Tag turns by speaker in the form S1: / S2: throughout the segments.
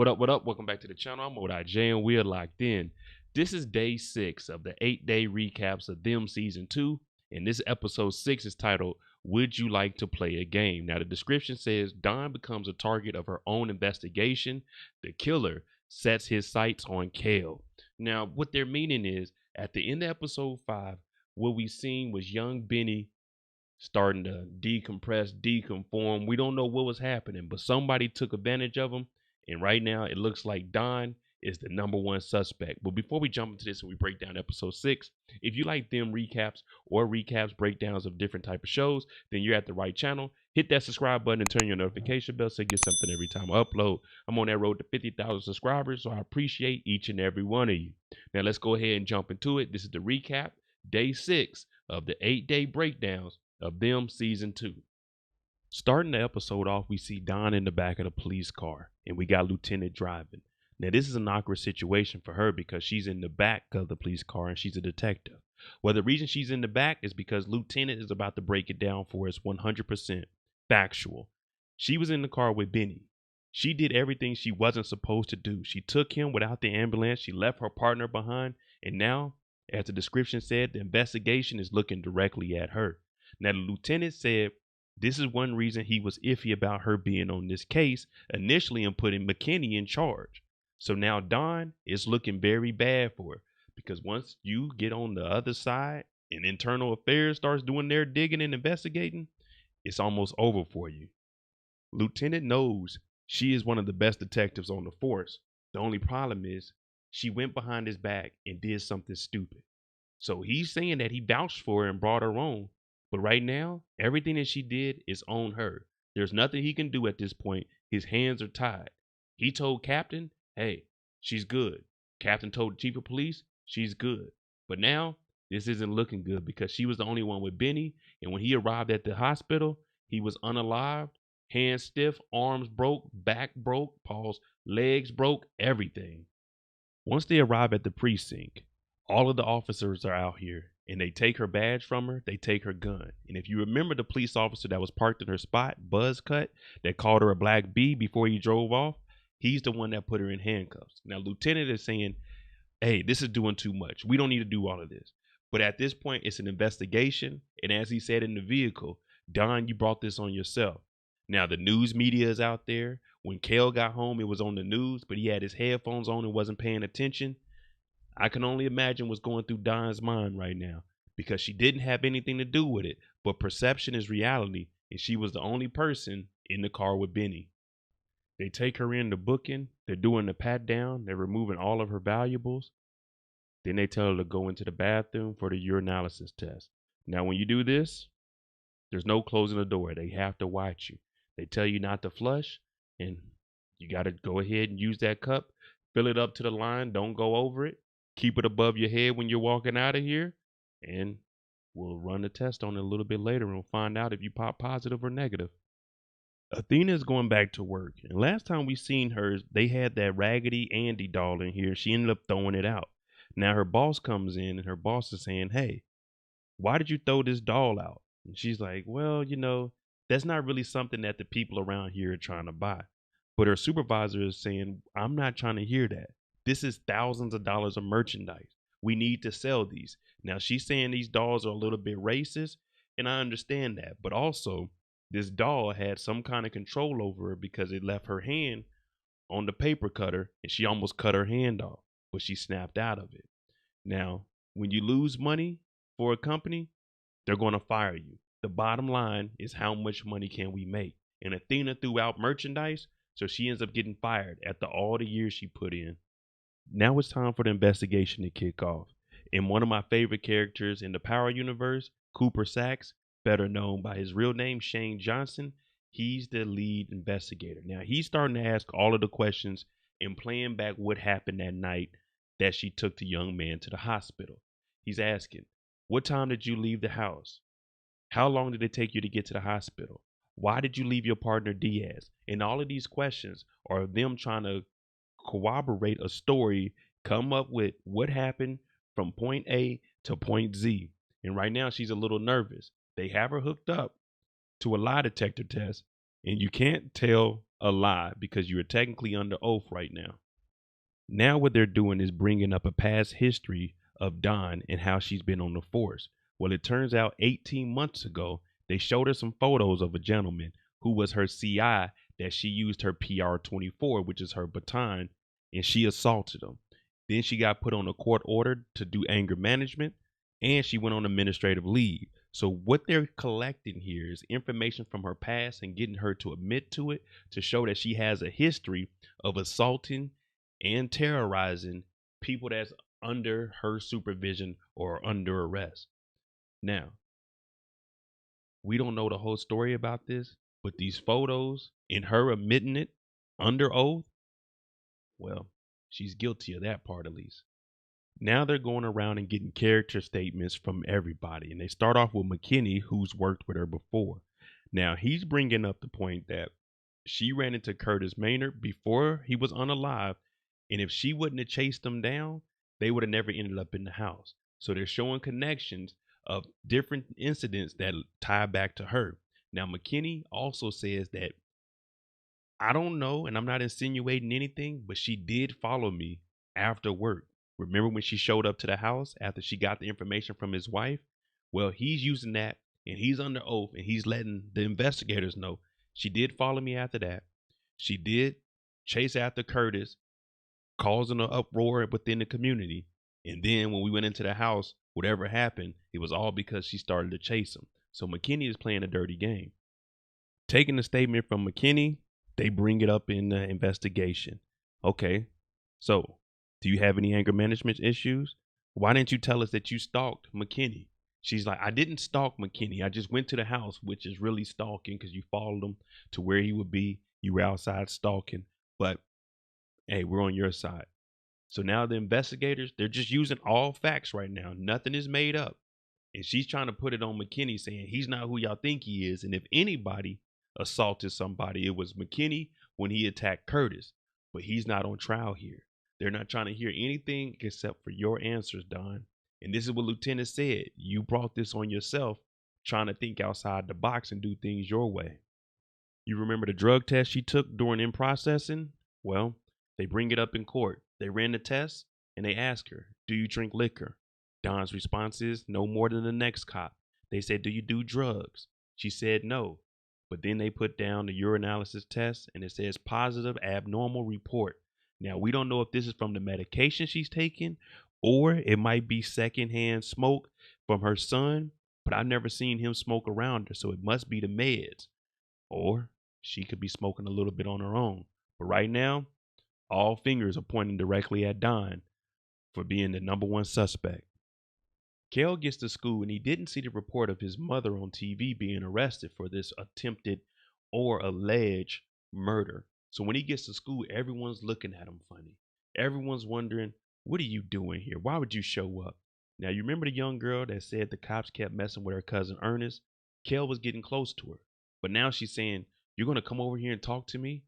S1: What up? What up? Welcome back to the channel. I'm J and we're locked in. This is day 6 of the 8-day recaps of Them Season 2. And this episode 6 is titled, Would You Like to Play a Game? Now, the description says Dawn becomes a target of her own investigation. The killer sets his sights on Kale. Now, what they're meaning is, at the end of episode 5, what we seen was young Benny starting to decompress, deconform. We don't know what was happening, but somebody took advantage of him. And right now, it looks like Don is the #1 suspect. But before we jump into this and we break down episode 6, if you like them recaps or recaps, breakdowns of different type of shows, then you're at the right channel. Hit that subscribe button and turn your notification bell so you get something every time I upload. I'm on that road to 50,000 subscribers, so I appreciate each and every one of you. Now, let's go ahead and jump into it. This is the recap, day 6 of the 8-day breakdowns of Them Season 2. Starting the episode off, we see Dawn in the back of the police car, and we got Lieutenant driving. Now, this is an awkward situation for her because she's in the back of the police car and she's a detective. Well, the reason she's in the back is because Lieutenant is about to break it down for us 100% factual. She was in the car with Benny. She did everything she wasn't supposed to do. She took him without the ambulance. She left her partner behind. And now, as the description said, the investigation is looking directly at her. Now, the lieutenant said this is one reason he was iffy about her being on this case initially and putting McKinney in charge. So now Dawn is looking very bad for her because once you get on the other side and internal affairs starts doing their digging and investigating, it's almost over for you. Lieutenant knows she is one of the best detectives on the force. The only problem is she went behind his back and did something stupid. So he's saying that he vouched for her and brought her on. But right now, everything that she did is on her. There's nothing he can do at this point. His hands are tied. He told Captain, hey, she's good. Captain told the chief of police, she's good. But now, this isn't looking good because she was the only one with Benny. And when he arrived at the hospital, he was unalived, hands stiff, arms broke, back broke, legs broke, everything. Once they arrive at the precinct, all of the officers are out here and they take her badge from her, they take her gun. And if you remember the police officer that was parked in her spot, Buzzcut, that called her a black bee before he drove off, he's the one that put her in handcuffs. Now, Lieutenant is saying, hey, this is doing too much. We don't need to do all of this. But at this point, it's an investigation. And as he said in the vehicle, Don, you brought this on yourself. Now, the news media is out there. When Kale got home, it was on the news, but he had his headphones on and wasn't paying attention. I can only imagine what's going through Dawn's mind right now because she didn't have anything to do with it, but perception is reality, and she was the only person in the car with Benny. They take her in the booking, they're doing the pat down, they're removing all of her valuables. Then they tell her to go into the bathroom for the urinalysis test. Now, when you do this, there's no closing the door. They have to watch you. They tell you not to flush, and you got to go ahead and use that cup, fill it up to the line, don't go over it. Keep it above your head when you're walking out of here, and we'll run the test on it a little bit later and we'll find out if you pop positive or negative. Athena is going back to work, and last time we seen her, they had that Raggedy Andy doll in here. She ended up throwing it out. Now her boss comes in, and her boss is saying, hey, why did you throw this doll out? And she's like, well, that's not really something that the people around here are trying to buy. But her supervisor is saying, I'm not trying to hear that. This is thousands of dollars of merchandise. We need to sell these. Now, she's saying these dolls are a little bit racist, and I understand that. But also, this doll had some kind of control over her because it left her hand on the paper cutter, and she almost cut her hand off, but she snapped out of it. Now, when you lose money for a company, they're going to fire you. The bottom line is how much money can we make? And Athena threw out merchandise, so she ends up getting fired after all the years she put in. Now it's time for the investigation to kick off. And one of my favorite characters in the Power universe, Cooper Sachs, better known by his real name, Shane Johnson, he's the lead investigator. Now he's starting to ask all of the questions and playing back what happened that night that she took the young man to the hospital. He's asking, what time did you leave the house? How long did it take you to get to the hospital? Why did you leave your partner Diaz? And all of these questions are them trying to corroborate a story, come up with what happened from point A to point Z. And right now she's a little nervous. They have her hooked up to a lie detector test, and you can't tell a lie because you are technically under oath right now. Now what they're doing is bringing up a past history of Dawn and how she's been on the force. Well, it turns out 18 months ago, they showed her some photos of a gentleman who was her CI that she used her PR-24, which is her baton, and she assaulted him. Then she got put on a court order to do anger management, and she went on administrative leave. So what they're collecting here is information from her past and getting her to admit to it to show that she has a history of assaulting and terrorizing people that's under her supervision or under arrest. Now, we don't know the whole story about this, but these photos and her admitting it under oath, well, she's guilty of that part at least. Now they're going around and getting character statements from everybody. And they start off with McKinney, who's worked with her before. Now he's bringing up the point that she ran into Curtis Maynard before he was unalive. And if she wouldn't have chased him down, they would have never ended up in the house. So they're showing connections of different incidents that tie back to her. Now, McKinney also says that I don't know, and I'm not insinuating anything, but she did follow me after work. Remember when she showed up to the house after she got the information from his wife? Well, he's using that and he's under oath and he's letting the investigators know she did follow me after that. She did chase after Curtis, causing an uproar within the community. And then when we went into the house, whatever happened, it was all because she started to chase him. So McKinney is playing a dirty game. Taking the statement from McKinney, they bring it up in the investigation. Okay, so do you have any anger management issues? Why didn't you tell us that you stalked McKinney? She's like, I didn't stalk McKinney. I just went to the house, which is really stalking because you followed him to where he would be. You were outside stalking. But hey, we're on your side. So now the investigators, they're just using all facts right now. Nothing is made up. And she's trying to put it on McKinney, saying he's not who y'all think he is. And if anybody assaulted somebody, it was McKinney when he attacked Curtis. But he's not on trial here. They're not trying to hear anything except for your answers, Don. And this is what Lieutenant said. You brought this on yourself, trying to think outside the box and do things your way. You remember the drug test she took during in processing? Well, they bring it up in court. They ran the test and they ask her, do you drink liquor? Don's response is no more than the next cop. They said, do you do drugs? She said no. But then they put down the urinalysis test and it says positive abnormal report. Now, we don't know if this is from the medication she's taking or it might be secondhand smoke from her son, but I've never seen him smoke around her, so it must be the meds. Or she could be smoking a little bit on her own. But right now, all fingers are pointing directly at Don for being the number one suspect. Kel gets to school and he didn't see the report of his mother on TV being arrested for this attempted or alleged murder. So when he gets to school, everyone's looking at him funny. Everyone's wondering, what are you doing here? Why would you show up? Now, you remember the young girl that said the cops kept messing with her cousin Ernest? Kel was getting close to her. But now she's saying, you're going to come over here and talk to me?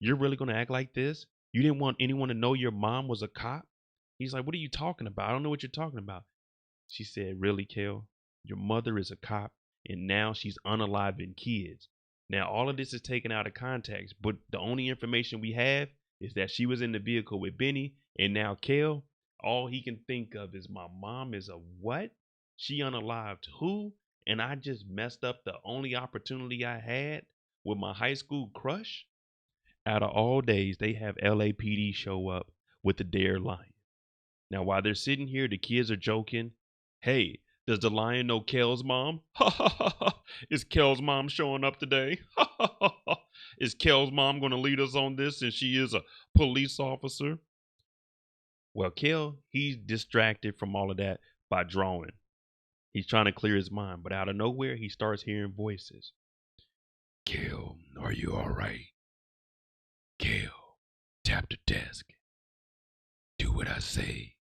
S1: You're really going to act like this? You didn't want anyone to know your mom was a cop? He's like, what are you talking about? I don't know what you're talking about. She said, really, Kel? Your mother is a cop, and now she's unaliving kids. Now, all of this is taken out of context, but the only information we have is that she was in the vehicle with Benny, and now Kel, all he can think of is my mom is a what? She unalived who? And I just messed up the only opportunity I had with my high school crush? Out of all days, they have LAPD show up with the dare lion. Now, while they're sitting here, the kids are joking. Hey, does the lion know Kel's mom? Ha ha ha ha. Is Kel's mom showing up today? Ha ha ha ha. Is Kel's mom going to lead us on this since she is a police officer? Well, Kel, he's distracted from all of that by drawing. He's trying to clear his mind, but out of nowhere, he starts hearing voices. Kel, are you all right? Kel, tap the desk. Do what I say.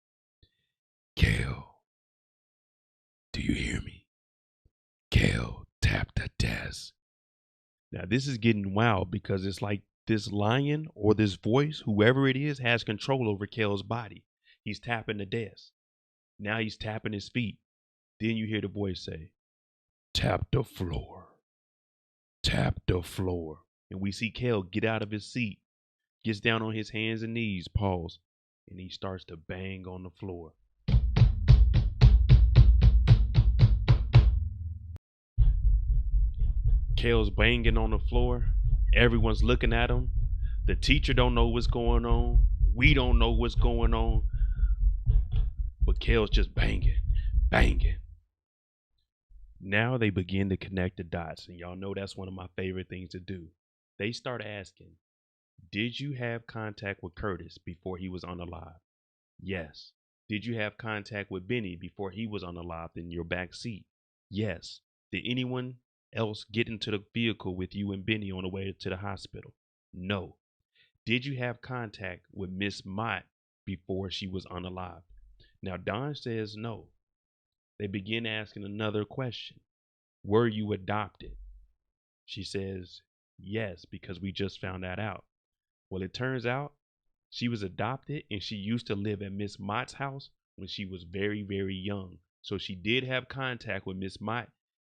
S1: Kel. Do you hear me? Kel, tap the desk. Now, this is getting wild because it's like this lion or this voice, whoever it is, has control over Kel's body. He's tapping the desk. Now he's tapping his feet. Then you hear the voice say, tap the floor. Tap the floor. and we see Kel get out of his seat, gets down on his hands and knees, pause, and he starts to bang on the floor. Kel's banging on the floor. Everyone's looking at him. The teacher don't know what's going on. We don't know what's going on. But Kel's just banging, banging. Now they begin to connect the dots, and y'all know that's one of my favorite things to do. They start asking, did you have contact with Curtis before he was unalive? Yes. Did you have contact with Benny before he was unalived in your back seat? Yes. Did anyone else get into the vehicle with you and Benny on the way to the hospital? No. Did you have contact with Miss Mott before she was unalived? Now Don says no. They begin asking another question. Were you adopted? She says yes, because we just found that out. Well, it turns out she was adopted and she used to live at Miss Mott's house when she was very, very young. So she did have contact with Miss Mott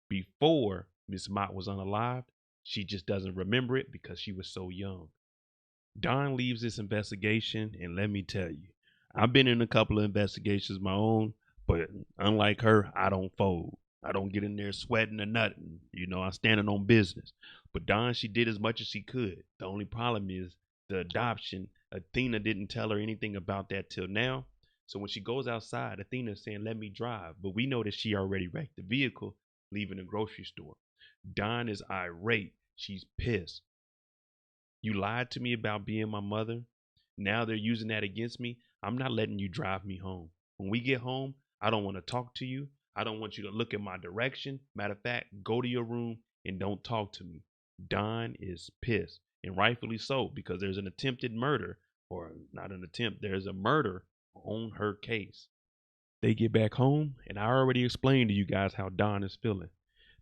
S1: before Miss Mott was unalived. She just doesn't remember it because she was so young. Don leaves this investigation, and let me tell you, I've been in a couple of investigations of my own, but unlike her, I don't fold. I don't get in there sweating or nothing. I'm standing on business. But Don, she did as much as she could. The only problem is the adoption. Athena didn't tell her anything about that till now. So when she goes outside, Athena's saying, let me drive. But we know that she already wrecked the vehicle, leaving the grocery store. Don is irate. She's pissed. You lied to me about being my mother. Now they're using that against me. I'm not letting you drive me home. When we get home, I don't want to talk to you. I don't want you to look in my direction. Matter of fact, go to your room and don't talk to me. Don is pissed, and rightfully so, because there's an attempted murder, or not an attempt, there's a murder on her case. They get back home, and I already explained to you guys how Don is feeling.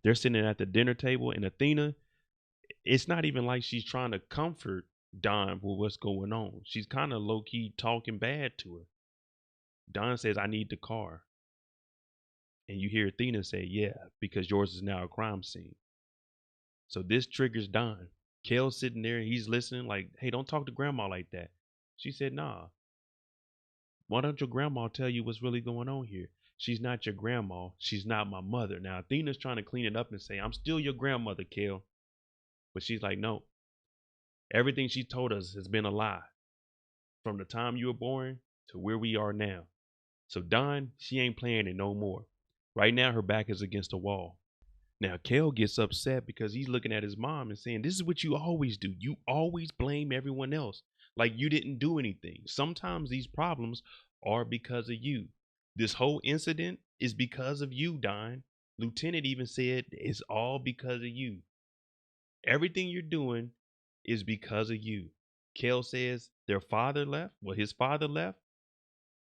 S1: They're sitting at the dinner table, and Athena, it's not even like she's trying to comfort Don with what's going on. She's kind of low-key talking bad to her. Don says, I need the car. And you hear Athena say, yeah, because yours is now a crime scene. So this triggers Don. Kel's sitting there, he's listening like, hey, don't talk to grandma like that. She said, nah. Why don't your grandma tell you what's really going on here? She's not your grandma. She's not my mother. Now, Athena's trying to clean it up and say, I'm still your grandmother, Kel. But she's like, no. Everything she told us has been a lie. From the time you were born to where we are now. So Don, she ain't playing it no more. Right now, her back is against the wall. Now, Kel gets upset because he's looking at his mom and saying, this is what you always do. You always blame everyone else. Like you didn't do anything. Sometimes these problems are because of you. This whole incident is because of you, Don. Lieutenant even said it's all because of you. Everything you're doing is because of you. Kel says their father left. Well, his father left.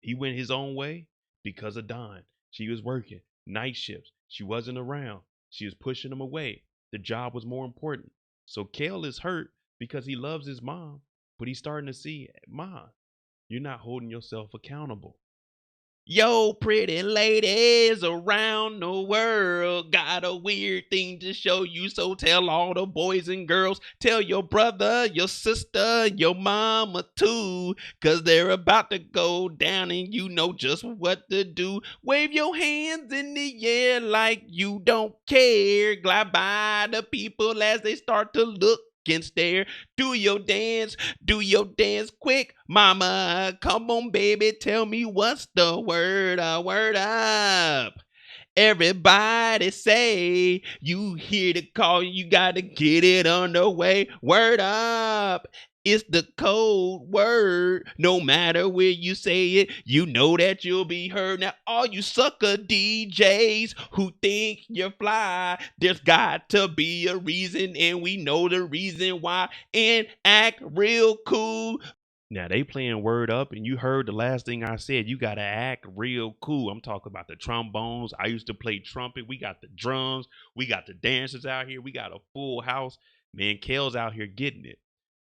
S1: He went his own way because of Don. She was working night shifts. She wasn't around. She was pushing him away. The job was more important. So Kel is hurt because he loves his mom, but he's starting to see, Mom, you're not holding yourself accountable. Yo, pretty ladies around the world got a weird thing to show you. So tell all the boys and girls, tell your brother, your sister, your mama too, 'cause they're about to go down and you know just what to do. Wave your hands in the air like you don't care. Glide by the people as they start to look and stare. Do your dance quick, mama. Come on, baby, tell me what's the word. Word up. Everybody say you hear the call, you gotta get it underway. Word up. It's the code word. No matter where you say it, you know that you'll be heard. Now, all you sucker DJs who think you're fly, there's got to be a reason, and we know the reason why. And act real cool. Now they playing word up, and you heard the last thing I said. You gotta act real cool. I'm talking about the trombones. I used to play trumpet. We got the drums. We got the dancers out here. We got a full house. Man, Kel's out here getting it.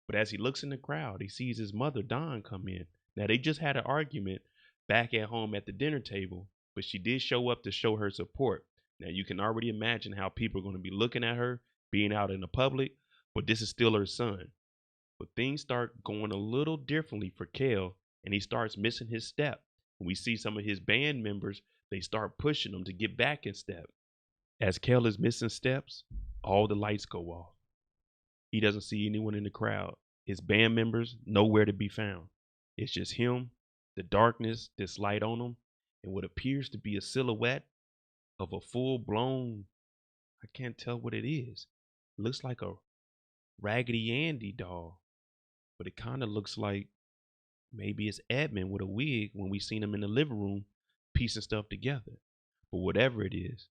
S1: But as he looks in the crowd, he sees his mother, Dawn, come in. Now, they just had an argument back at home at the dinner table, but she did show up to show her support. Now, you can already imagine how people are going to be looking at her, being out in the public. but this is still her son. But things start going a little differently for Kel, and he starts missing his step. We see some of his band members, they start pushing him to get back in step. As Kel is missing steps, all the lights go off. He doesn't see anyone in the crowd. His band members nowhere to be found. It's just him, the darkness, this light on him, and what appears to be a silhouette of a full-blown, I can't tell what it is. It looks like a Raggedy Andy doll, but it kind of looks like maybe it's Edmund with a wig when we seen him in the living room piecing stuff together. But whatever it is,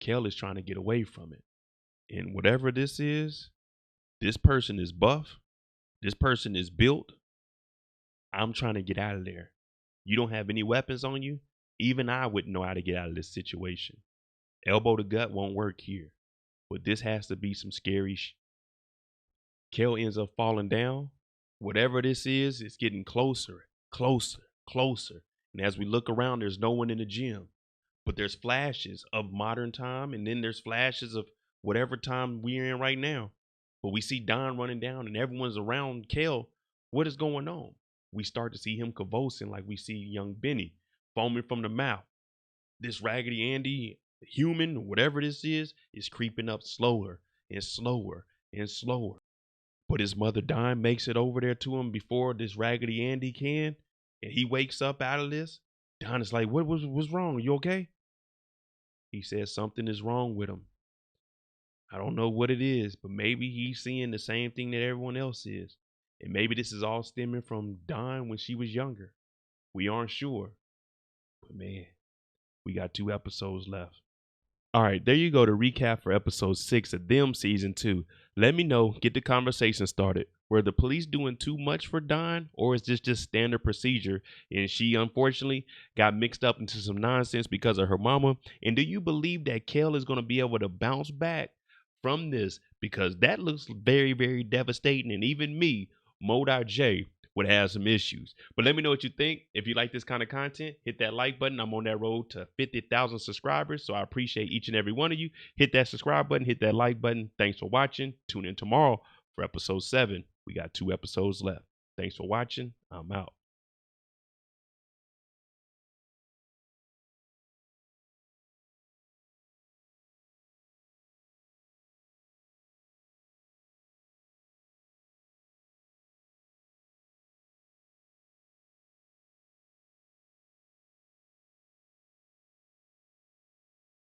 S1: Kel is trying to get away from it. And whatever this is, this person is buff. This person is built. I'm trying to get out of there. You don't have any weapons on you. Even I wouldn't know how to get out of this situation. Elbow to gut won't work here. But this has to be some scary Kel ends up falling down. Whatever this is, it's getting closer, closer, closer. And as we look around, there's no one in the gym. But there's flashes of modern time, and then there's flashes of whatever time we're in right now. But we see Don running down, and everyone's around Kel. What is going on? We start to see him convulsing like we see young Benny foaming from the mouth. This Raggedy Andy human, whatever this is creeping up slower and slower and slower. But his mother Don makes it over there to him before this Raggedy Andy can, and he wakes up out of this. Don is like, what's wrong? You okay? He says something is wrong with him. I don't know what it is, but maybe he's seeing the same thing that everyone else is. And maybe this is all stemming from Don when she was younger. We aren't sure. But man, we got 2 episodes left. All right, there you go, the recap for episode 6 of Them season 2. Let me know, get the conversation started. Were the police doing too much for Don, or is this just standard procedure and she unfortunately got mixed up into some nonsense because of her mama? And do you believe that Kel is going to be able to bounce back from this? Because that looks very, very devastating, and even me, Mo.J, would have some issues. But let me know what you think. If you like this kind of content, hit that like button. I'm on that road to 50,000 subscribers, so I appreciate each and every one of you. Hit that subscribe button, hit that like button. Thanks for watching. Tune in tomorrow for episode 7. We got 2 episodes left. Thanks for watching. I'm out.